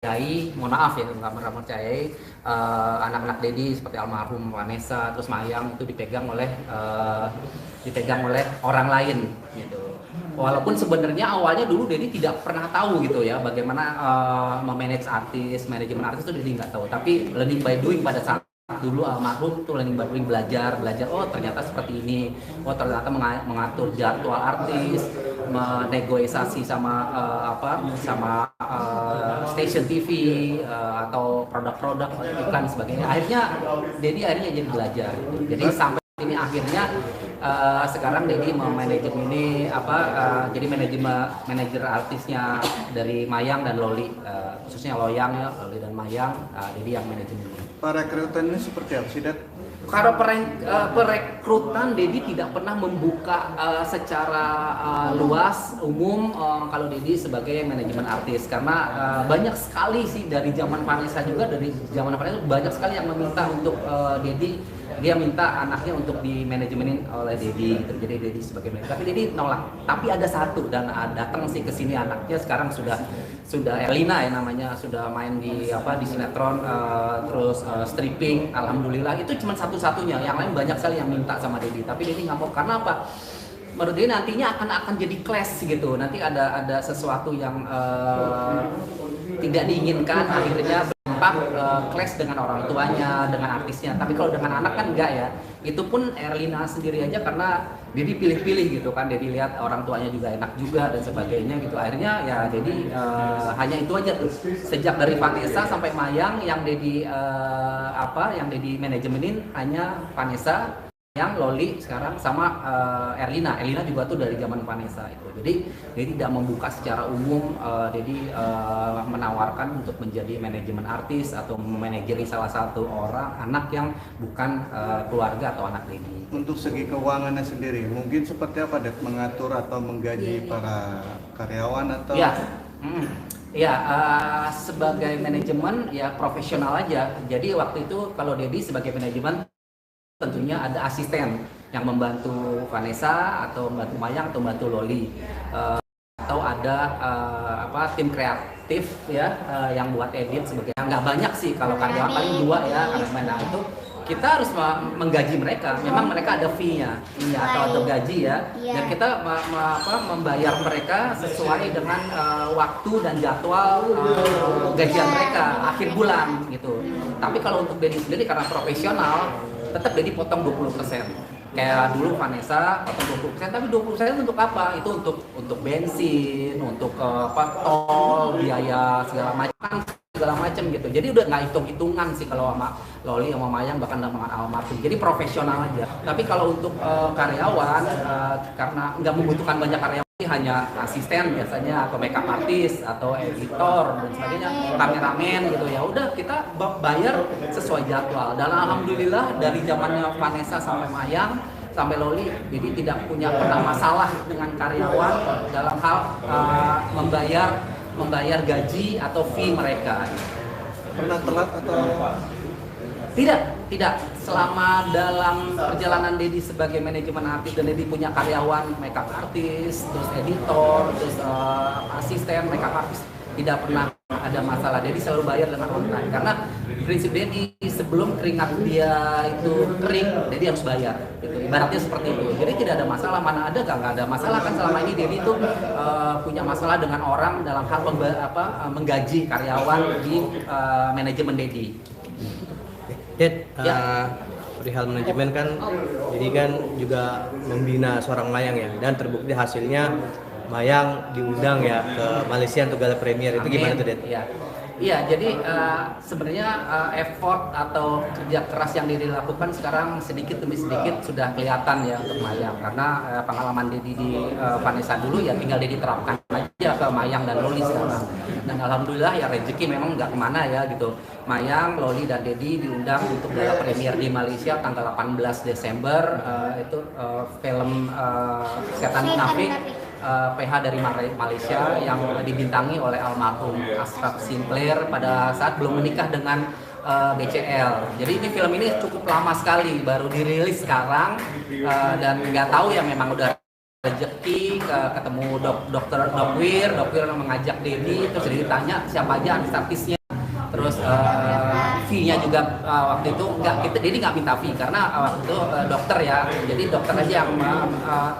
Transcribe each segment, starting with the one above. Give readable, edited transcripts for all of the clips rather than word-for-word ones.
mempercayai, mohon maaf ya, nggak pernah mempercayai anak-anak Dedi seperti almarhum Vanessa, terus Mayang itu dipegang oleh orang lain gitu. Walaupun sebenarnya awalnya dulu Dedi tidak pernah tahu gitu ya bagaimana memanage artis, manajemen artis itu Dedi nggak tahu. Tapi learning by doing pada saat dulu almarhum tuh learning by doing, belajar oh ternyata seperti ini, oh ternyata mengatur jadwal artis, menegosiasi sama station TV atau produk-produk iklan dan sebagainya. Dedi akhirnya jadi belajar gitu. Jadi sampai ini akhirnya sekarang Dedi memanage ini jadi manajer artisnya dari Mayang dan Loli, khususnya Loyang ya, Loli dan Mayang, Dedi yang manajemen ini. Perekrutannya seperti apa sih, Dad? Kalau perekrutan, Dedi tidak pernah membuka secara luas umum kalau Dedi sebagai manajemen artis, karena banyak sekali sih dari zaman Vanessa juga, dari zaman Vanessa banyak sekali yang meminta untuk Dedi, dia minta anaknya untuk di manajemenin oleh Dedi, jadi Dedi sebagai manajer. Tapi Dedi nolak. Tapi ada satu dan datang sih ke sini anaknya, sekarang sudah Erlina ya namanya, sudah main di sinetron, terus stripping, alhamdulillah. Itu cuma satu-satunya, yang lain banyak sekali yang minta sama Dedi. Tapi Dedi nggak mau, karena apa? Menurut Dedi nantinya akan jadi clash gitu. Nanti ada sesuatu yang tidak diinginkan, akhirnya berdampak clash dengan orang tuanya, dengan artisnya. Tapi kalau dengan anak kan enggak ya. Itu pun Erlina sendiri aja, karena Dedi pilih-pilih gitu kan. Dedi lihat orang tuanya juga enak juga dan sebagainya gitu. Akhirnya ya Dedi hanya itu aja tuh. Sejak dari Vanessa sampai Mayang yang Dedi manajemenin hanya Vanessa, yang Loli sekarang sama Erlina juga tuh dari zaman Vanessa itu. Jadi Dedi tidak membuka secara umum, Dedi menawarkan untuk menjadi manajemen artis atau memanajeri salah satu orang anak yang bukan keluarga atau anak Dedi. Untuk segi keuangannya sendiri, mungkin seperti apa, Dad? Mengatur atau menggaji para karyawan atau? Ya, sebagai manajemen ya profesional aja. Jadi waktu itu kalau Dedi sebagai manajemen tentunya ada asisten yang membantu Vanessa atau membantu Mayang atau membantu Loli, atau ada tim kreatif ya yang buat edit sebagainya. Nggak banyak sih, kalau karyawan paling 2 ya, karena itu kita harus menggaji mereka. Memang mereka ada fee-nya atau gaji ya, dan kita membayar mereka sesuai dengan waktu dan jadwal gajian mereka akhir bulan gitu. Tapi kalau untuk Dedi sendiri karena profesional, tetap Dedi potong 20%. Kayak dulu Vanessa potong 20%, tapi 20% untuk apa? Itu untuk bensin, untuk tol, biaya segala macam gitu. Jadi udah nggak hitung-hitungan sih kalau sama Loli sama Mayang, bahkan sama almarhum. Jadi profesional aja. Tapi kalau untuk karyawan, karena nggak membutuhkan banyak karyawan, hanya asisten biasanya atau makeup artist atau editor dan sebagainya, kameramen gitu, ya udah kita bayar sesuai jadwal. Dan alhamdulillah dari zamannya Vanessa sampai Mayang sampai Loli, jadi tidak punya pernah masalah dengan karyawan dalam hal membayar gaji atau fee mereka. Pernah telat atau? Tidak. Selama dalam perjalanan Dedi sebagai manajemen artis, dan Dedi punya karyawan makeup artis, terus editor, terus asisten makeup artis, tidak pernah ada masalah. Dedi selalu bayar dengan on time, karena prinsip Dedi sebelum keringat dia itu kering, Dedi harus bayar. Gitu. Ibaratnya seperti itu. Jadi tidak ada masalah. Mana ada nggak ada masalah kan selama ini Dedi itu punya masalah dengan orang dalam hal menggaji karyawan di manajemen Dedi. Perihal manajemen kan, jadi kan juga membina seorang Mayang ya, dan terbukti hasilnya Mayang diundang ya ke Malaysia untuk gala premier. Itu gimana tuh, Det? Iya, jadi sebenarnya effort atau kerja keras yang dilakukan sekarang sedikit demi sedikit sudah kelihatan ya untuk Mayang, karena pengalaman Dedi di Vanessa dulu ya tinggal Dedi terapkan aja ke Mayang dan Loli sekarang. Dan alhamdulillah ya rezeki memang nggak kemana ya gitu. Mayang, Loli dan Dedi diundang untuk gala premier di Malaysia tanggal 18 Desember. Itu film Setan Munafik, PH dari Malaysia yang dibintangi oleh almarhum Ashraf Sinclair pada saat belum menikah dengan BCL. Jadi ini film ini cukup lama sekali, baru dirilis sekarang, dan nggak tahu ya memang udah rezeki ketemu dokter mengajak Dedi, terus Dedi tanya siapa aja artis-artisnya, terus fee-nya juga waktu itu Dedi nggak minta fee karena waktu itu dokter ya, jadi dokter aja yang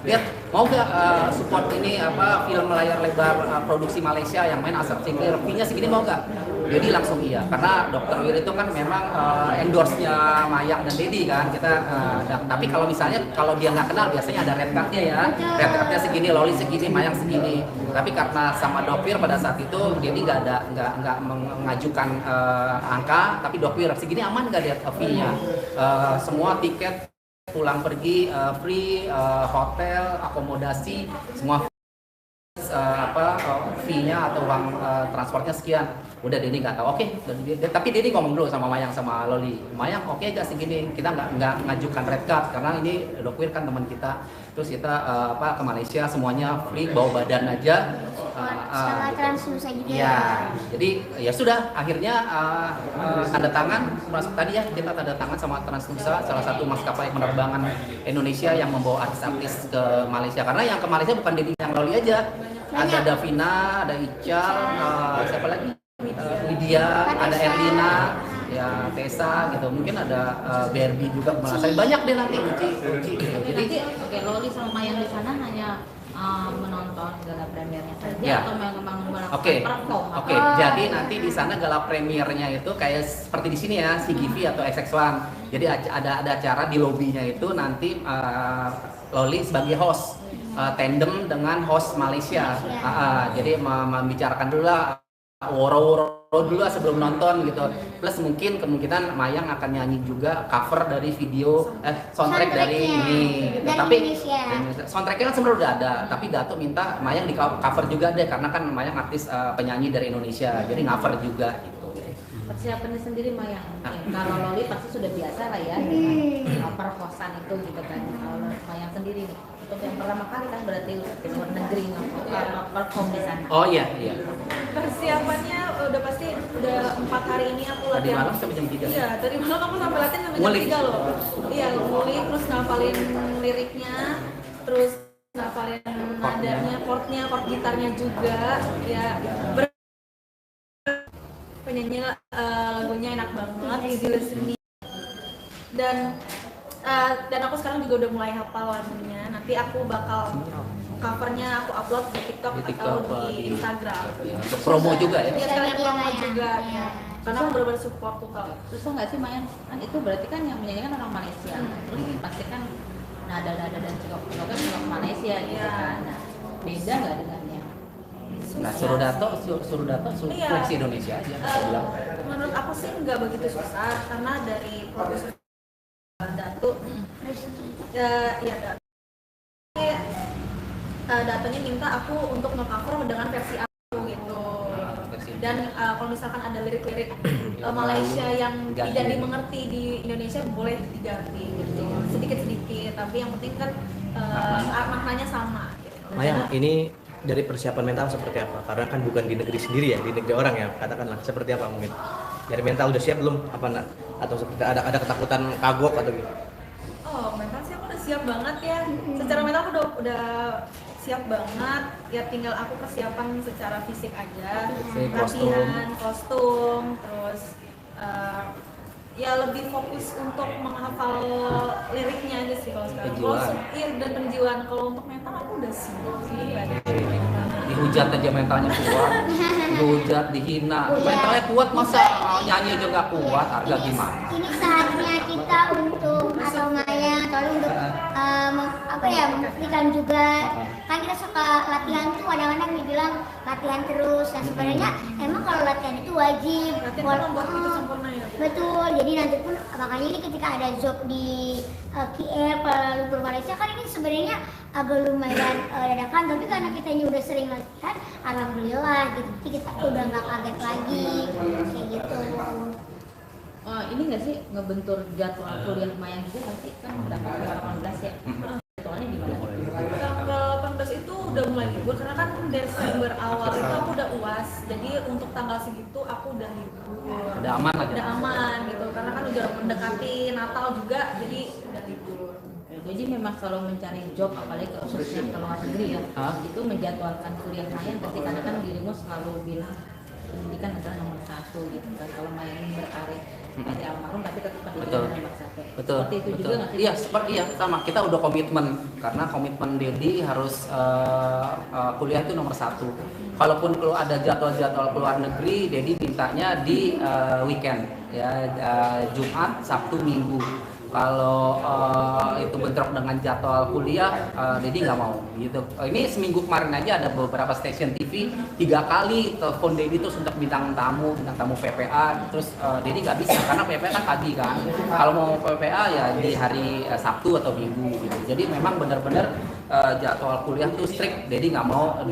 lihat mau nggak support ini film layar lebar produksi Malaysia yang main Asap Singkir, fee-nya segini mau nggak? Dedi langsung iya, karena Dokter Wir itu kan memang endorse-nya Mayang dan Dedi kan tapi kalau misalnya kalau dia nggak kenal biasanya ada red card-nya ya, red card-nya segini, Loli segini, Mayang segini, tapi karena sama Dokter Wir pada saat itu Dedi nggak mengajukan angka, tapi Dokter Wir segini aman nggak lihat fee-nya, semua tiket pulang pergi free, hotel, akomodasi, semua fee-nya atau uang transportnya sekian. Udah Dedi nggak tahu, tapi Dedi ngomong dulu sama Mayang sama Loli, Mayang oke gak segini, kita nggak ngajukan red card karena ini Dokter kan teman kita, terus kita ke Malaysia semuanya free, bawa badan aja, sama Transnusa juga ya. Jadi ya sudah, akhirnya tanda tangan tadi ya, kita tanda tangan sama Transnusa, salah satu maskapai penerbangan Indonesia yang membawa artis-artis ke Malaysia, karena yang ke Malaysia bukan Dedi yang Loli aja, ada Davina, ada Ical, siapa lagi? Lydia, ada Erlina, ya Tessa gitu, mungkin ada Barbie juga, banyak deh nanti Uci gitu. Jadi Loli sama Mayang di sana hanya menonton gala premiernya saja ya. Atau memang perform? Jadi nanti di sana gala premiernya itu kayak seperti di sini ya, CGV atau XX1. Jadi ada acara di lobbynya itu nanti Loli sebagai host, tandem dengan host Malaysia. Jadi membicarakan dulu lah woro-woro dulu sebelum nonton gitu. Plus mungkin kemungkinan Mayang akan nyanyi juga cover dari video soundtrack dari ini gitu. Tapi soundtracknya kan sebenarnya udah ada, tapi Dato minta Mayang di cover juga deh karena kan Mayang artis penyanyi dari Indonesia. Jadi cover juga gitu. Persiapannya sendiri Mayang. Kalau Loli pasti sudah biasa lah ya dengan perkosan itu gitu kan. Kalau Mayang sendiri nih, untuk yang pertama kali kan berarti ke luar negeri perform di sana. Oh iya. Persiapannya udah pasti udah 4 hari ini aku Tadi latihan. malam sampai jam 3. Iya, tadi malam aku sampai latihan sampai jam Ngulik. 3 loh. Iya, ngulik terus ngapalin liriknya, terus ngapalin nadanya, chord gitarnya juga. Ya, penyanyi lagunya enak banget, easy listening. Dan aku sekarang juga udah mulai hafal lagunya. Nanti aku bakal covernya aku upload di TikTok atau di Instagram. Untuk promo juga ya. Iya, sekalian promo juga. Ya. Karena aku benar-benar support tuh kalau. Susah nggak sih Mayang? Kan itu berarti kan yang menyanyikan orang Malaysia. Terus pasti kan nada-nada dan cekok-cekoknya orang Malaysia gitu kan. Nah, beda nggak dengannya? Nah, suruh Dato fleksi Indonesia aja. Menurut aku sih nggak begitu susah karena dari produser Dato Datonya minta aku untuk nge-cover dengan versi aku gitu. Dan kalau misalkan ada lirik-lirik Malaysia yang tidak dimengerti di Indonesia boleh diganti gitu. Sedikit-sedikit, tapi yang penting kan maknanya sama gitu. Mayang, ini dari persiapan mental seperti apa? Karena kan bukan di negeri sendiri ya, di negeri orang ya, katakanlah seperti apa mungkin? Dari mental udah siap belum? Atau seperti ada ketakutan kagok atau gitu? Oh, mental sih aku udah siap banget ya. Secara mental aku udah siap banget. Ya tinggal aku persiapan secara fisik aja. Latihan, kostum, terus ya lebih fokus untuk menghafal liriknya aja sih kalau sekarang. Iya, dan penjiwaan. Kalau untuk mental aku udah siap sih. Dihujat aja mentalnya kuat, dihujat, dihina, mentalnya kuat, masa nyanyi aja nggak kuat, harga gimana? Ini saatnya kita untuk atau Mayang untuk membuktikan juga. Kan kita suka latihan tuh kadang-kadang dibilang latihan terus. Nah sebenarnya emang kalau latihan itu wajib. Latihan membuat kita sempurna ya. Betul. Jadi nanti pun makanya ini ketika ada job di KL Kuala Lumpur Malaysia kan ini sebenarnya agak lumayan dadakan, tapi karena kita ini udah sering latihan, alhamdulillah gitu. Jadi kita udah nggak kaget lagi kayak gitu. Ini nggak sih ngebentur jadwal kuliah Mayang juga pasti kan tanggal 18 ya? Jadwalnya gimana? Tanggal 18 itu udah mulai libur karena kan Desember awal itu aku udah UAS, jadi untuk tanggal segitu aku udah libur. Udah aman aja. Udah aman gitu, karena kan udah mendekati Natal juga, jadi udah libur. Jadi memang selalu mencari job, apalagi khususnya ke luar negeri ya. Itu menjadwalkan kuliah Mayang ketika kan dirimu selalu bilang pendidikan adalah nomor satu gitu kan. Kalau Mayang ingin berkarir seperti almarhum tapi tetap pendidikan nomor satu. Betul. Seperti itu juga nggak sih? Iya, seperti sama. Kita udah komitmen karena komitmen Dedi harus kuliah itu nomor satu. Kalaupun kalau ada jadwal-jadwal keluar negeri, Dedi mintanya di weekend ya, Jumat, Sabtu, Minggu. Kalau itu bentrok dengan jadwal kuliah, Dedi nggak mau gitu. Ini seminggu kemarin aja ada beberapa stasiun TV 3 kali telepon Dedi terus untuk bintang tamu PPA, terus Dedi nggak bisa karena PPA kan pagi kan. Kalau mau PPA ya di hari Sabtu atau Minggu gitu. Jadi memang benar-benar jadwal kuliah tuh strict. Dedi nggak mau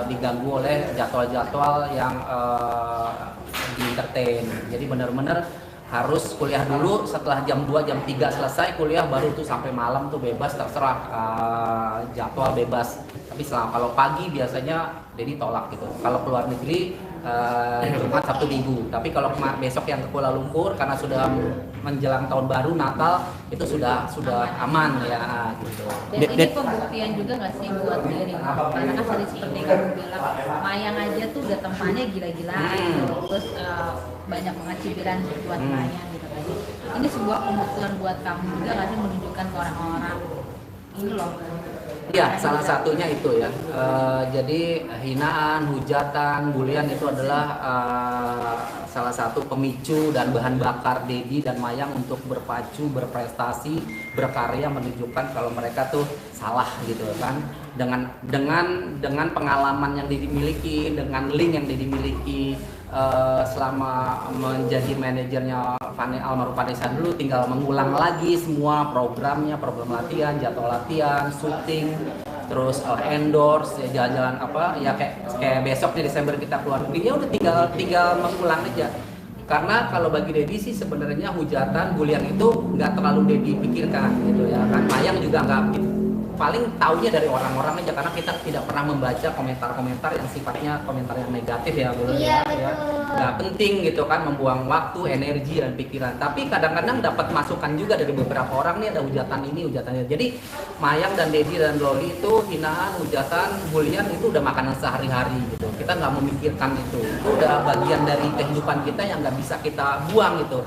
diganggu oleh jadwal-jadwal yang di entertain. Jadi benar-benar harus kuliah dulu, setelah jam 2, jam 3 selesai kuliah baru tuh sampai malam tuh bebas, terserah jadwal bebas. Tapi kalau pagi biasanya Dedi tolak gitu. Kalau keluar negeri Jumat, Sabtu, Minggu. Tapi kalau besok yang ke Kuala Lumpur karena sudah menjelang tahun baru Natal itu sudah aman ya gitu. Dan ini pembuktian juga nggak sih buat diri? Karena kan tadi seperti kamu bilang, Mayang aja tuh udah temannya gila-gilaan gitu. Terus banyak banget cibiran buat Mayang gitu kan. Ini sebuah pembuktian buat kamu juga nggak sih, menunjukkan ke orang-orang ini loh. Ya, salah satunya itu ya. Jadi hinaan, hujatan, bulian itu adalah salah satu pemicu dan bahan bakar Dedi dan Mayang untuk berpacu, berprestasi, berkarya, menunjukkan kalau mereka tuh salah gitu kan. Dengan pengalaman yang Dedi miliki, dengan link yang Dedi miliki selama menjadi manajernya almarhum Vanessa dulu, tinggal mengulang lagi semua programnya, program latihan, jadwal latihan, syuting, terus endorse, ya jalan-jalan ya kayak besok nih Desember kita keluar negeri, ya udah tinggal mengulang aja. Karena kalau bagi Dedi sih sebenarnya hujatan, bulian itu nggak terlalu Dedi pikirkan gitu ya kan. Mayang juga nggak, paling taunya dari orang-orang aja karena kita tidak pernah membaca komentar-komentar yang sifatnya komentar yang negatif ya, boleh ya. Nggak penting gitu kan, membuang waktu, energi dan pikiran. Tapi kadang-kadang dapat masukan juga dari beberapa orang nih, ada hujatan ini, hujatan itu. Jadi Mayang dan Dedi dan Loli itu hinaan, hujatan, bulian itu udah makanan sehari-hari gitu. Kita nggak memikirkan itu udah bagian dari kehidupan kita yang nggak bisa kita buang gitu.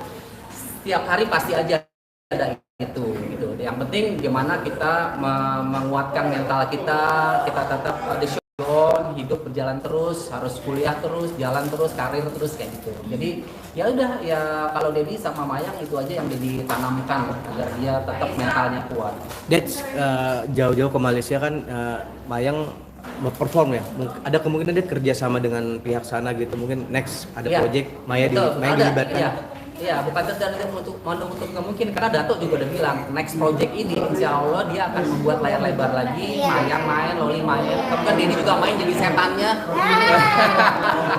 Setiap hari pasti aja ada itu gitu. Yang penting gimana kita menguatkan mental kita tetap ada show on, hidup berjalan terus, harus kuliah terus, jalan terus, karir terus kayak gitu. Jadi ya udah ya, kalau Dedi sama Mayang itu aja yang Dedi tanamkan agar dia tetap mentalnya kuat. That's jauh-jauh ke Malaysia kan, Mayang perform ya. Ada kemungkinan dia kerja sama dengan pihak sana gitu. Mungkin next ada project Mayang dilibatkan. Iya, bukan untuk mungkin karena Dato juga udah bilang next project ini insya Allah dia akan membuat layar lebar lagi, Mayang main, Loli main, kemudian Dedi juga main jadi setannya.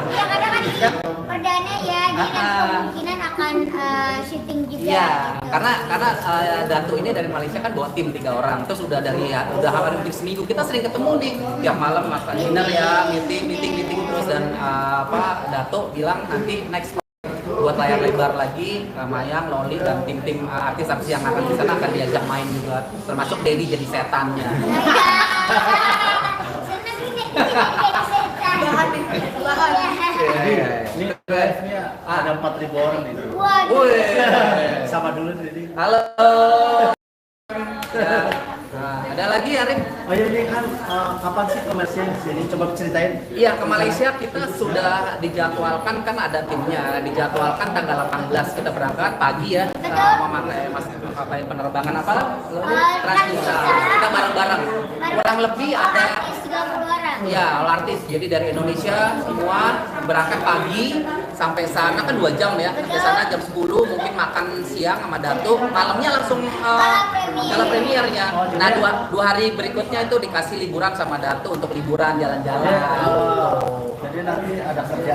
Iya, kadang kan ini perdana ya, jadi kemungkinan akan syuting juga. Iya, gitu. karena Dato ini dari Malaysia kan bawa tim 3 orang, terus udah hampir seminggu kita sering ketemu nih tiap malam makan dinner ya, meeting terus dan Dato bilang nanti next buat layar lebar lagi, Mayang, Loli dan tim-tim artis-artis yang akan di sana akan diajak main juga, termasuk Dedi jadi setannya. Senang ini jadi setan. Ini live-nya ada 4.000 orang nih. Waduh. Sama dulu jadi. Halo. Ada lagi Arif? Oh iya, ini kan kapan sih ke Malaysia? Jadi coba ceritain. Iya, ke Malaysia kita sudah dijadwalkan, kan ada timnya, dijadwalkan tanggal 18 kita berangkat pagi ya, memakai penerbangan apa? Transnusa. Kita bareng-bareng. Kurang lebih ada 32 orang. ya artis. Jadi dari Indonesia semua berangkat pagi sampai sana kan 2 jam ya. Sampai sana jam 10 mungkin makan siang sama Datuk, malamnya langsung gala premiernya. Nah, dua hari berikutnya itu dikasih liburan sama Datuk untuk liburan jalan-jalan. Jadi nanti ada kerja